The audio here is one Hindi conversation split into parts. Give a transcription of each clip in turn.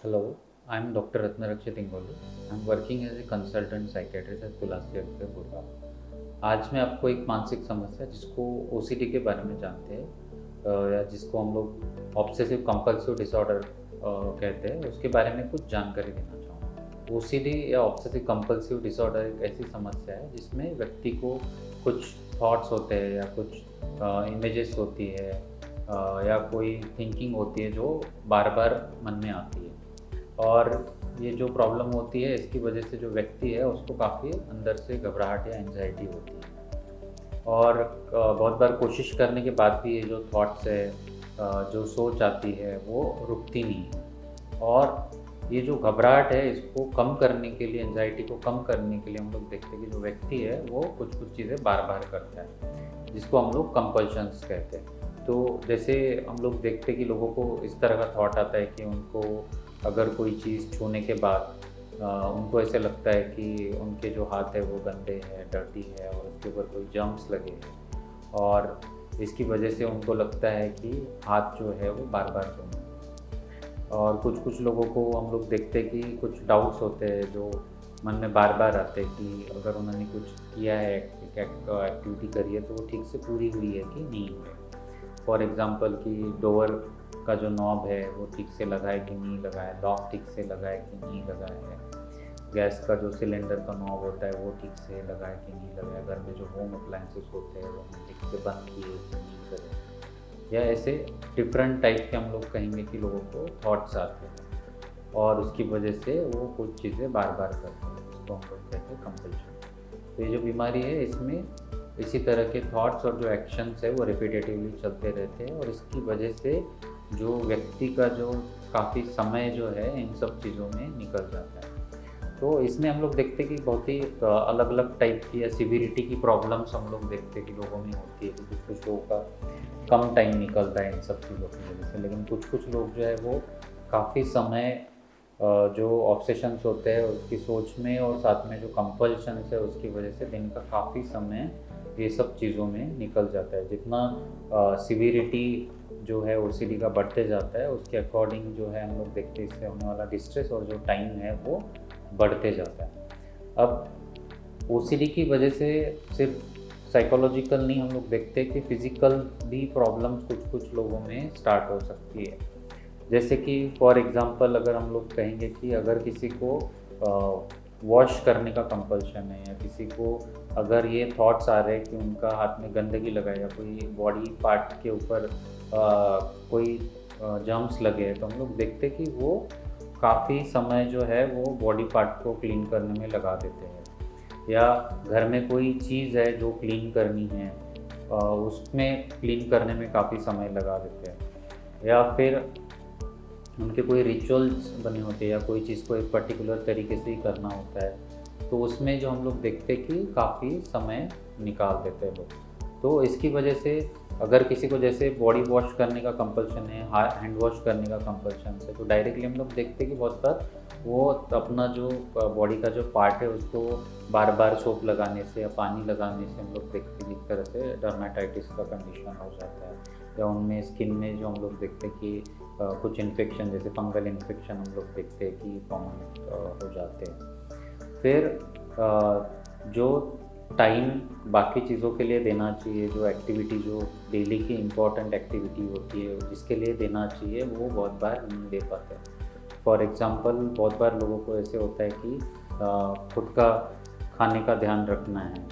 Hello, I'm Dr. Ratnarakshit Ingoli. I'm working as a consultant psychiatrist at Tulsi healthcare Gurgaon. आज मैं आपको एक मानसिक समस्या जिसको ओसीडी के बारे में जानते हैं या जिसको हम लोग ऑब्सेसिव कंपल्सिव डिसऑर्डर कहते हैं उसके बारे में कुछ जानकारी देना चाहूँगा। ओसीडी या ऑब्सेसिव कंपल्सिव डिसऑर्डर एक ऐसी समस्या है जिसमें व्यक्ति को कुछ थॉट्स होते हैं या कुछ इमेजेस होती है या कोई थिंकिंग होती है जो बार बार मन में आती है। और ये जो प्रॉब्लम होती है इसकी वजह से जो व्यक्ति है उसको काफ़ी अंदर से घबराहट या एंजाइटी होती है और बहुत बार कोशिश करने के बाद भी ये जो थॉट्स है जो सोच आती है वो रुकती नहीं है। और ये जो घबराहट है इसको कम करने के लिए, एंजाइटी को कम करने के लिए हम लोग देखते हैं कि जो व्यक्ति है वो कुछ कुछ चीज़ें बार बार करता है जिसको हम लोग कंपल्शंस कहते हैं। तो जैसे हम लोग देखते हैं कि लोगों को इस तरह का थॉट आता है कि उनको अगर कोई चीज़ छूने के बाद उनको ऐसे लगता है कि उनके जो हाथ है वो गंदे हैं, डर्टी है और उसके ऊपर कोई जर्म्स लगे हैं और इसकी वजह से उनको लगता है कि हाथ जो है वो बार बार धोना। और कुछ कुछ लोगों को हम लोग देखते हैं कि कुछ डाउट्स होते हैं जो मन में बार बार आते हैं कि अगर उन्होंने कुछ किया है, एक्टिविटी करी है तो वो ठीक से पूरी हुई है कि नहीं हुई है। फॉर एग्ज़ाम्पल कि डोर का जो नॉब है वो ठीक से लगा है कि नहीं लगा है, लॉक ठीक से लगा है कि नहीं लगा है, गैस का जो सिलेंडर का नॉब होता है वो ठीक से लगा है कि नहीं लगा है, घर में जो होम अप्लायंसेस होते हैं वो ठीक से बंद किए कि नहीं करे, या ऐसे डिफरेंट टाइप के हम लोग कहेंगे कि लोगों को थॉट्स आते हैं और उसकी वजह से वो कुछ चीज़ें बार बार करते हैं, उसको हम लोग कहते हैं कंपल्शन। तो ये जो बीमारी है इसमें इसी तरह के थॉट्स और जो एक्शंस है वो रिपीटेटिवली चलते रहते हैं और इसकी वजह से जो व्यक्ति का जो काफ़ी समय जो है इन सब चीज़ों में निकल जाता है। तो इसमें हम लोग देखते हैं कि बहुत ही अलग अलग टाइप की या सिविरिटी की प्रॉब्लम्स हम लोग देखते हैं कि लोगों में होती है कि कुछ कुछ लोगों का कम टाइम निकलता है इन सब चीज़ों की वजह से, लेकिन कुछ कुछ लोग जो है वो काफ़ी समय जो ऑब्सेशंस होते हैं उसकी सोच में और साथ में जो कंपल्शंस है उसकी वजह से दिन का काफ़ी समय ये सब चीज़ों में निकल जाता है। जितना सिविरिटी जो है ओसीडी का बढ़ते जाता है उसके अकॉर्डिंग जो है हम लोग देखते हैं इससे होने वाला डिस्ट्रेस और जो टाइम है वो बढ़ते जाता है। अब ओसीडी की वजह से सिर्फ साइकोलॉजिकल नहीं, हम लोग देखते हैं कि फिज़िकल भी प्रॉब्लम्स कुछ कुछ लोगों में स्टार्ट हो सकती है। जैसे कि फॉर एग्ज़ाम्पल अगर हम लोग कहेंगे कि अगर किसी को वॉश करने का कंपल्शन है या किसी को अगर ये थॉट्स आ रहे हैं कि उनका हाथ में गंदगी लगा है या कोई बॉडी पार्ट के ऊपर कोई जर्म्स लगे हैं, तो हम लोग देखते हैं कि वो काफ़ी समय जो है वो बॉडी पार्ट को क्लीन करने में लगा देते हैं। या घर में कोई चीज़ है जो क्लीन करनी है उसमें क्लीन करने में काफ़ी समय लगा देते हैं। या फिर उनके कोई रिचुअल्स बने होते हैं या कोई चीज़ को एक पर्टिकुलर तरीके से ही करना होता है तो उसमें जो हम लोग देखते हैं कि काफ़ी समय निकाल देते हैं लोग। तो इसकी वजह से अगर किसी को जैसे बॉडी वॉश करने का कंपल्शन है, हैंड वॉश करने का कंपल्शन है, तो डायरेक्टली हम लोग देखते हैं कि बहुत बार वो अपना जो बॉडी का जो पार्ट है उसको बार बार सोप लगाने से या पानी लगाने से हम लोग देखते हैं एक तरह से डर्मेटाइटिस का कंडीशन हो जाता है। या उनमें स्किन में जो हम लोग देखते हैं कि कुछ इन्फेक्शन जैसे फंगल इन्फेक्शन हम लोग देखते हैं कि कॉमन हो जाते हैं। फिर जो टाइम बाकी चीज़ों के लिए देना चाहिए, जो एक्टिविटी जो डेली की इम्पॉर्टेंट एक्टिविटी होती है जिसके लिए देना चाहिए वो बहुत बार नहीं दे पाते। फॉर एग्ज़ाम्पल बहुत बार लोगों को ऐसे होता है कि खुद का खाने का ध्यान रखना है,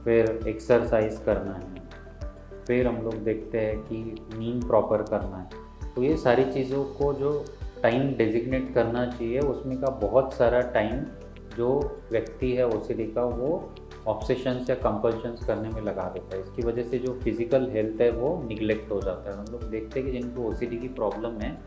फिर एक्सरसाइज करना है, फिर हम लोग देखते हैं कि नींद प्रॉपर करना है। तो ये सारी चीज़ों को जो टाइम डेजिग्नेट करना चाहिए उसमें का बहुत सारा टाइम जो व्यक्ति है ओसीडी का वो ऑब्सेशंस या कंपल्शंस करने में लगा देता है। इसकी वजह से जो फिज़िकल हेल्थ है वो निगलेक्ट हो जाता है। हम लोग देखते हैं कि जिनको ओसीडी की प्रॉब्लम है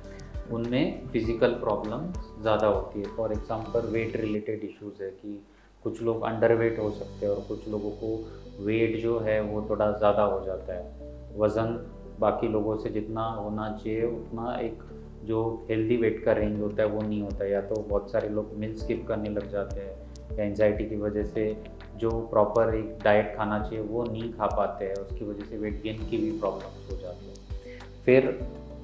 उनमें फिज़िकल प्रॉब्लम ज़्यादा होती है। For example weight related issues है कि कुछ लोग अंडरवेट हो सकते हैं और कुछ लोगों को वेट जो है वो थोड़ा ज़्यादा हो जाता है। वज़न बाकी लोगों से जितना होना चाहिए उतना एक जो हेल्दी वेट का रेंज होता है वो नहीं होता है। या तो बहुत सारे लोग मील स्किप करने लग जाते हैं या एंजाइटी की वजह से जो प्रॉपर एक डाइट खाना चाहिए वो नहीं खा पाते हैं, उसकी वजह से वेट गेन की भी प्रॉब्लम्स हो जाती है। फिर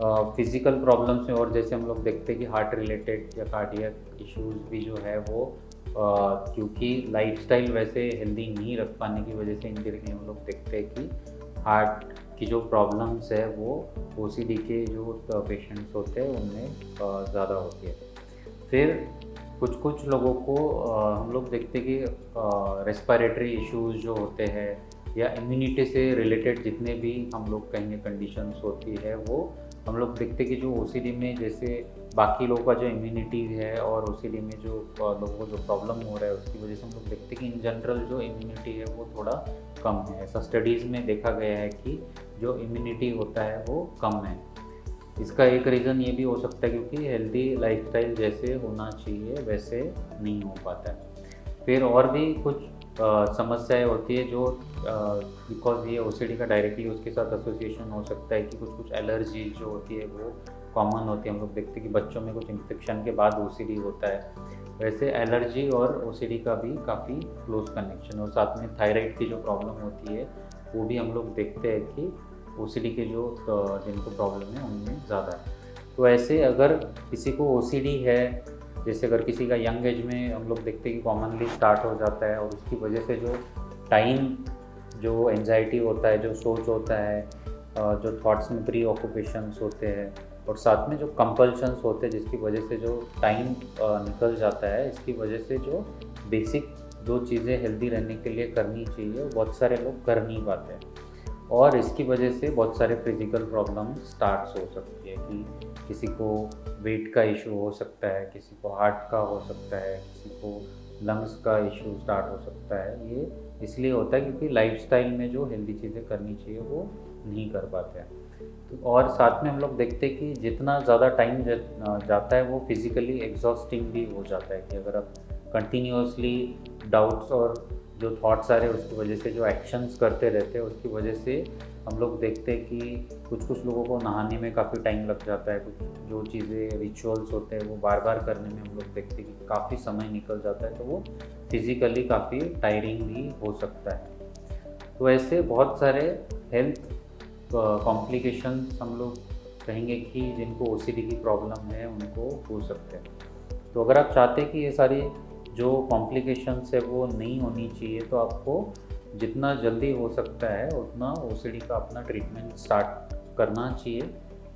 फिज़िकल प्रॉब्लम्स में, और जैसे हम लोग देखते हैं कि हार्ट रिलेटेड या कार्डियक इश्यूज़ भी जो है वो क्योंकि लाइफ़स्टाइल वैसे हेल्दी नहीं रख पाने की वजह से इनडायरेक्टली हम लोग देखते हैं कि हार्ट की जो प्रॉब्लम्स है वो ओसीडी के जो पेशेंट्स होते हैं उनमें ज़्यादा होती है। फिर कुछ कुछ लोगों को हम लोग देखते हैं कि रेस्पिरेटरी इश्यूज़ जो होते हैं या इम्यूनिटी से रिलेटेड जितने भी हम लोग कहेंगे कंडीशंस होती है, वो हम लोग देखते हैं कि जो ओसीडी में जैसे बाकी लोगों का जो इम्यूनिटी है और ओसीडी में जो लोगों को जो प्रॉब्लम हो रहा है उसकी वजह से हम लोग देखते हैं कि इन जनरल जो इम्यूनिटी है वो थोड़ा कम है। ऐसा स्टडीज़ में देखा गया है कि जो इम्यूनिटी होता है वो कम है। इसका एक रीज़न ये भी हो सकता है क्योंकि हेल्दी लाइफस्टाइल जैसे होना चाहिए वैसे नहीं हो पाता है। फिर और भी कुछ समस्याएं होती है जो बिकॉज ये ओसीडी का डायरेक्टली उसके साथ एसोसिएशन हो सकता है कि कुछ कुछ एलर्जी जो होती है वो कॉमन होती है। हम लोग देखते हैं कि बच्चों में कुछ इन्फेक्शन के बाद ओसीडी होता है, वैसे एलर्जी और ओसीडी का भी काफ़ी क्लोज कनेक्शन है। और साथ में थायराइड की जो प्रॉब्लम होती है वो भी हम लोग देखते हैं कि ओसीडी के जो जिनको प्रॉब्लम है उनमें ज़्यादा है। तो ऐसे अगर किसी को ओसीडी है, जैसे अगर किसी का यंग एज में हम लोग देखते हैं कि कॉमनली स्टार्ट हो जाता है और उसकी वजह से जो टाइम जो एंजाइटी होता है, जो सोच होता है, जो थॉट्स में प्री ऑक्यूपेशंस होते हैं और साथ में जो कंपल्शंस होते हैं जिसकी वजह से जो टाइम निकल जाता है, इसकी वजह से जो बेसिक जो चीज़ें हेल्दी रहने के लिए करनी चाहिए बहुत सारे लोग कर नहीं पाते हैं। और इसकी वजह से बहुत सारे फिज़िकल प्रॉब्लम स्टार्ट्स हो सकती है कि किसी को वेट का इशू हो सकता है, किसी को हार्ट का हो सकता है, किसी को लंग्स का इशू स्टार्ट हो सकता है। ये इसलिए होता है क्योंकि लाइफस्टाइल में जो हेल्दी चीज़ें करनी चाहिए वो नहीं कर पाते हैं। तो और साथ में हम लोग देखते हैं कि जितना ज़्यादा टाइम जाता है वो फिज़िकली एग्जॉस्टिंग भी हो जाता है कि अगर आप कंटिन्यूसली डाउट्स और जो थॉट्स आ रहे हैं उसकी वजह से जो एक्शंस करते रहते हैं उसकी वजह से हम लोग देखते हैं कि कुछ कुछ लोगों को नहाने में काफ़ी टाइम लग जाता है। कुछ जो चीज़ें रिचुअल्स होते हैं वो बार बार करने में हम लोग देखते हैं कि काफ़ी समय निकल जाता है, तो वो फिज़िकली काफ़ी टायरिंग भी हो सकता है। तो ऐसे बहुत सारे हेल्थ कॉम्प्लिकेशंस हम लोग कहेंगे कि जिनको ओसीडी की प्रॉब्लम है उनको हो सकते हैं। तो अगर आप चाहते हैं कि ये सारी जो कॉम्प्लिकेशंस है वो नहीं होनी चाहिए तो आपको जितना जल्दी हो सकता है उतना ओसीडी का अपना ट्रीटमेंट स्टार्ट करना चाहिए,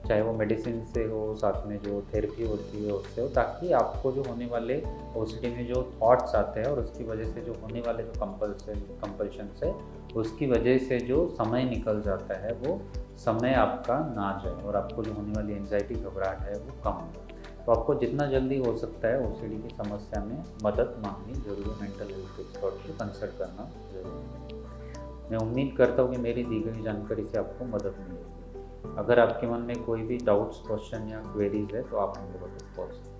चाहे वो मेडिसिन से हो, साथ में जो थेरेपी होती है उससे हो, ताकि आपको जो होने वाले ओसीडी में जो थॉट्स आते हैं और उसकी वजह से जो होने वाले जो कंपल्शंस है उसकी वजह से जो समय निकल जाता है वो समय आपका ना जाए और आपको जो होने वाली एंजाइटी घबराहट है वो कम हो। तो आपको जितना जल्दी हो सकता है ओसीडी की समस्या में मदद मांगनी जरूरी है, मेंटल हेल्थ एक्सपर्ट से कंसल्ट करना जरूरी है। मैं उम्मीद करता हूँ कि मेरी दी गई जानकारी से आपको मदद मिलेगी। अगर आपके मन में कोई भी डाउट्स, क्वेश्चन या क्वेरीज है तो आप हमको बता सकते हैं।